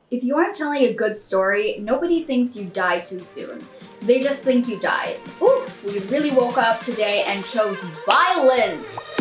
If you aren't telling a good story, nobody thinks you died too soon. They just think you died. Oof, we really woke up today and chose violence!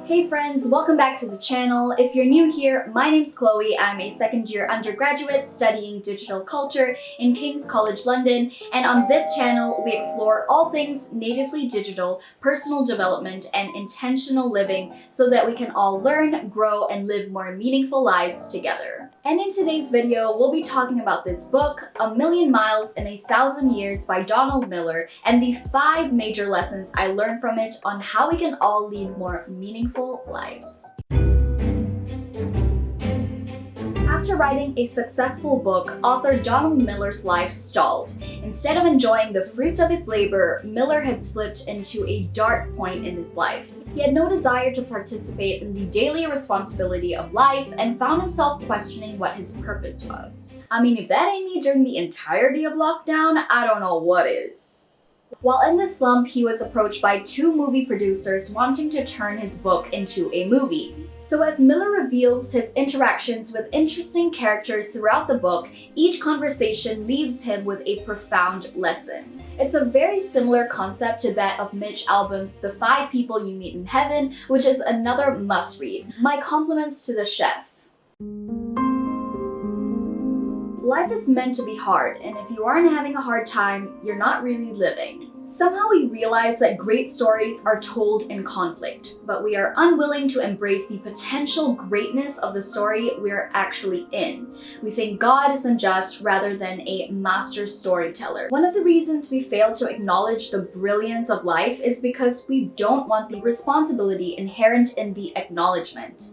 Hey friends, welcome back to the channel. If you're new here, my name's Chloe. I'm a second-year undergraduate studying digital culture in King's College London, and on this channel we explore all things natively digital, personal development, and intentional living so that we can all learn, grow, and live more meaningful lives together. And in today's video, we'll be talking about this book, A Million Miles in a Thousand Years by Donald Miller, and the 5 major lessons I learned from it on how we can all lead more meaningful lives. After writing a successful book, author Donald Miller's life stalled. Instead of enjoying the fruits of his labor, Miller had slipped into a dark point in his life. He had no desire to participate in the daily responsibility of life and found himself questioning what his purpose was. I mean, if that ain't me during the entirety of lockdown, I don't know what is. While in this slump, he was approached by 2 movie producers wanting to turn his book into a movie. So as Miller reveals his interactions with interesting characters throughout the book, each conversation leaves him with a profound lesson. It's a very similar concept to that of Mitch Albom's The 5 People You Meet in Heaven, which is another must-read. My compliments to the chef. Life is meant to be hard, and if you aren't having a hard time, you're not really living. Somehow we realize that great stories are told in conflict, but we are unwilling to embrace the potential greatness of the story we are actually in. We think God is unjust rather than a master storyteller. One of the reasons we fail to acknowledge the brilliance of life is because we don't want the responsibility inherent in the acknowledgement.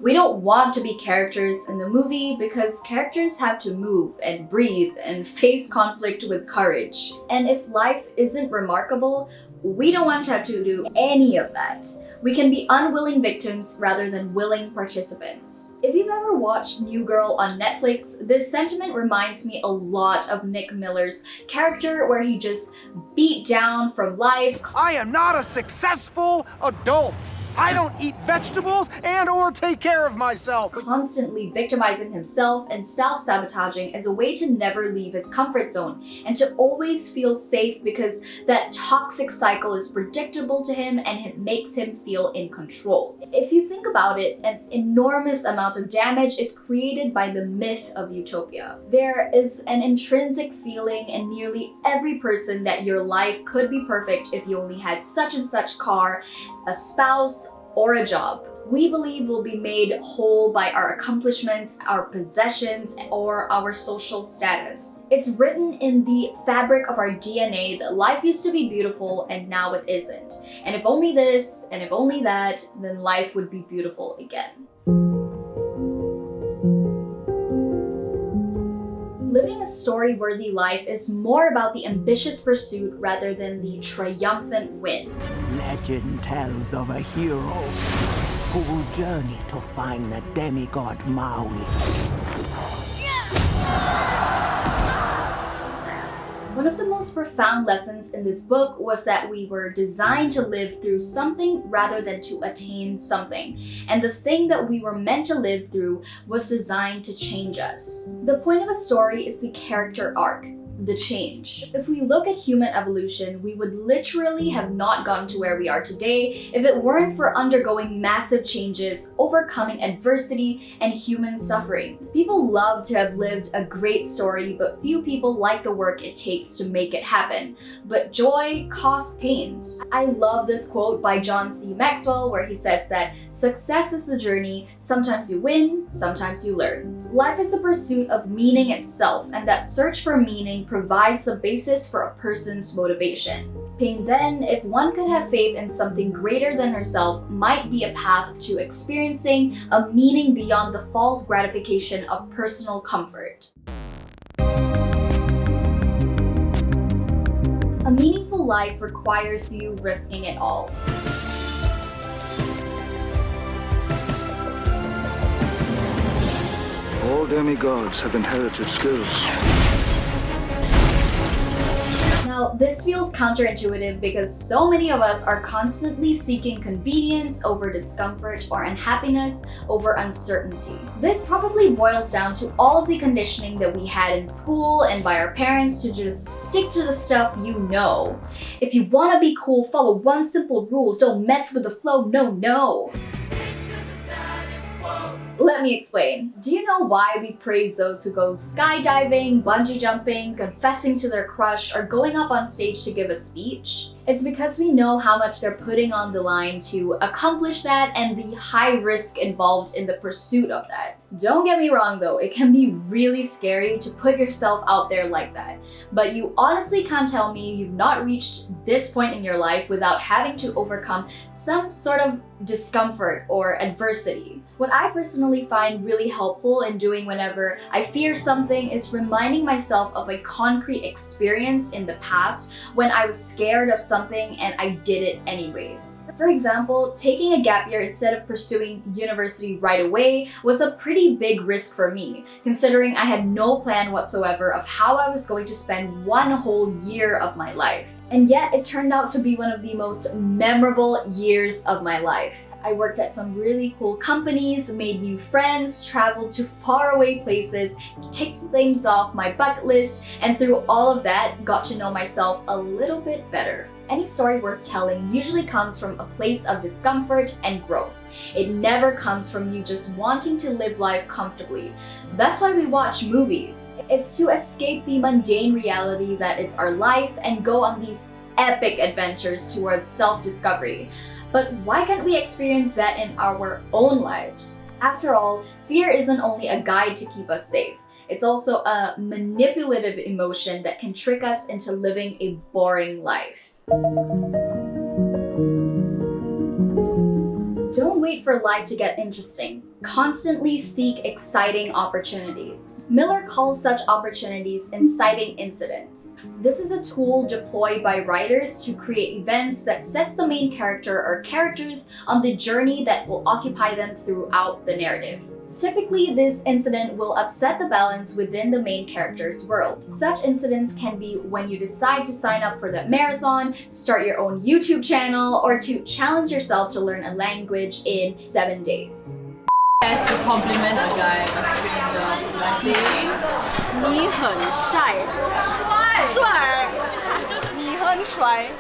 We don't want to be characters in the movie because characters have to move and breathe and face conflict with courage. And if life isn't remarkable, we don't want to have to do any of that. We can be unwilling victims rather than willing participants. If you've ever watched New Girl on Netflix, this sentiment reminds me a lot of Nick Miller's character where he just beat down from life. I am not a successful adult. I don't eat vegetables and or take care of myself. Constantly victimizing himself and self-sabotaging as a way to never leave his comfort zone and to always feel safe because that toxic cycle is predictable to him and it makes him feel in control. If you think about it, an enormous amount of damage is created by the myth of utopia. There is an intrinsic feeling in nearly every person that your life could be perfect if you only had such and such car, a spouse, or a job. We believe we'll be made whole by our accomplishments, our possessions, or our social status. It's written in the fabric of our DNA that life used to be beautiful and now it isn't. And if only this, and if only that, then life would be beautiful again. Living a story-worthy life is more about the ambitious pursuit rather than the triumphant win. Legend tells of a hero who will journey to find the demigod Maui. One of the most profound lessons in this book was that we were designed to live through something rather than to attain something. And the thing that we were meant to live through was designed to change us. The point of a story is the character arc, the change. If we look at human evolution, we would literally have not gotten to where we are today if it weren't for undergoing massive changes, overcoming adversity, and human suffering. People love to have lived a great story, but few people like the work it takes to make it happen. But joy costs pains. I love this quote by John C. Maxwell where he says that success is the journey. Sometimes you win, sometimes you learn. Life is the pursuit of meaning itself, and that search for meaning provides the basis for a person's motivation. Pain then, if one could have faith in something greater than herself, might be a path to experiencing a meaning beyond the false gratification of personal comfort. A meaningful life requires you risking it all. All demigods have inherited skills. Now, this feels counterintuitive because so many of us are constantly seeking convenience over discomfort or unhappiness over uncertainty. This probably boils down to all of the conditioning that we had in school and by our parents to just stick to the stuff you know. If you want to be cool, follow one simple rule: don't mess with the flow, no. Let me explain. Do you know why we praise those who go skydiving, bungee jumping, confessing to their crush, or going up on stage to give a speech? It's because we know how much they're putting on the line to accomplish that and the high risk involved in the pursuit of that. Don't get me wrong though, it can be really scary to put yourself out there like that. But you honestly can't tell me you've not reached this point in your life without having to overcome some sort of discomfort or adversity. What I personally find really helpful in doing whenever I fear something is reminding myself of a concrete experience in the past when I was scared of something and I did it anyways. For example, taking a gap year instead of pursuing university right away was a pretty big risk for me, considering I had no plan whatsoever of how I was going to spend one whole year of my life. And yet it turned out to be one of the most memorable years of my life. I worked at some really cool companies, made new friends, traveled to faraway places, ticked things off my bucket list, and through all of that, got to know myself a little bit better. Any story worth telling usually comes from a place of discomfort and growth. It never comes from you just wanting to live life comfortably. That's why we watch movies. It's to escape the mundane reality that is our life and go on these epic adventures towards self-discovery. But why can't we experience that in our own lives? After all, fear isn't only a guide to keep us safe. It's also a manipulative emotion that can trick us into living a boring life. Don't wait for life to get interesting. Constantly seek exciting opportunities. Miller calls such opportunities inciting incidents. This is a tool deployed by writers to create events that sets the main character or characters on the journey that will occupy them throughout the narrative. Typically, this incident will upset the balance within the main character's world. Such incidents can be when you decide to sign up for that marathon, start your own YouTube channel, or to challenge yourself to learn a language in 7 days. As to compliment a guy, a stranger, by saying, 你很帅，帅，你很帅。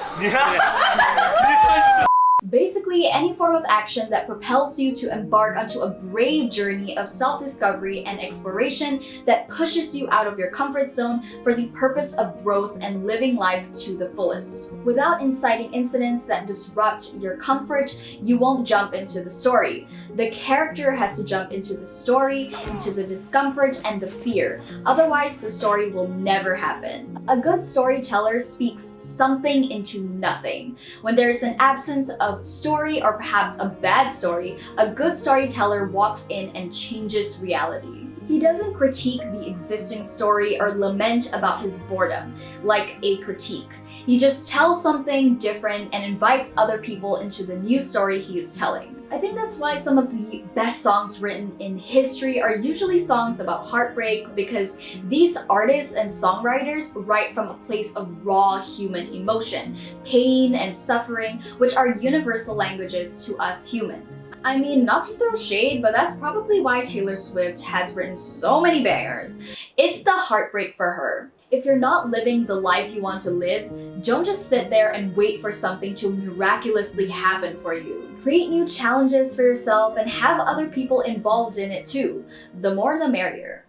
Basically, any form of action that propels you to embark onto a brave journey of self-discovery and exploration that pushes you out of your comfort zone for the purpose of growth and living life to the fullest. Without inciting incidents that disrupt your comfort, you won't jump into the story. The character has to jump into the story, into the discomfort and the fear. Otherwise, the story will never happen. A good storyteller speaks something into nothing. When there is an absence of story or perhaps a bad story, a good storyteller walks in and changes reality. He doesn't critique the existing story or lament about his boredom, like a critique. He just tells something different and invites other people into the new story he is telling. I think that's why some of the best songs written in history are usually songs about heartbreak, because these artists and songwriters write from a place of raw human emotion, pain and suffering, which are universal languages to us humans. I mean, not to throw shade, but that's probably why Taylor Swift has written so many bangers. It's the heartbreak for her. If you're not living the life you want to live, don't just sit there and wait for something to miraculously happen for you. Create new challenges for yourself and have other people involved in it too. The more the merrier.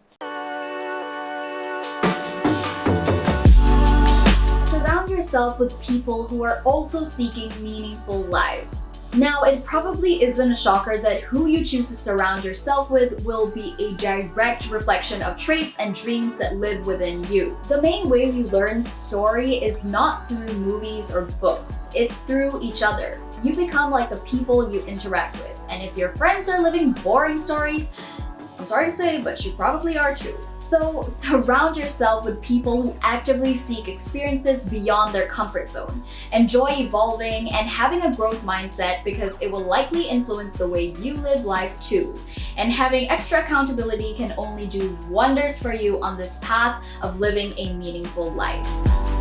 Surround yourself with people who are also seeking meaningful lives. Now, it probably isn't a shocker that who you choose to surround yourself with will be a direct reflection of traits and dreams that live within you. The main way we learn story is not through movies or books, it's through each other. You become like the people you interact with, and if your friends are living boring stories, I'm sorry to say, but you probably are too. So surround yourself with people who actively seek experiences beyond their comfort zone. Enjoy evolving and having a growth mindset because it will likely influence the way you live life too. And having extra accountability can only do wonders for you on this path of living a meaningful life.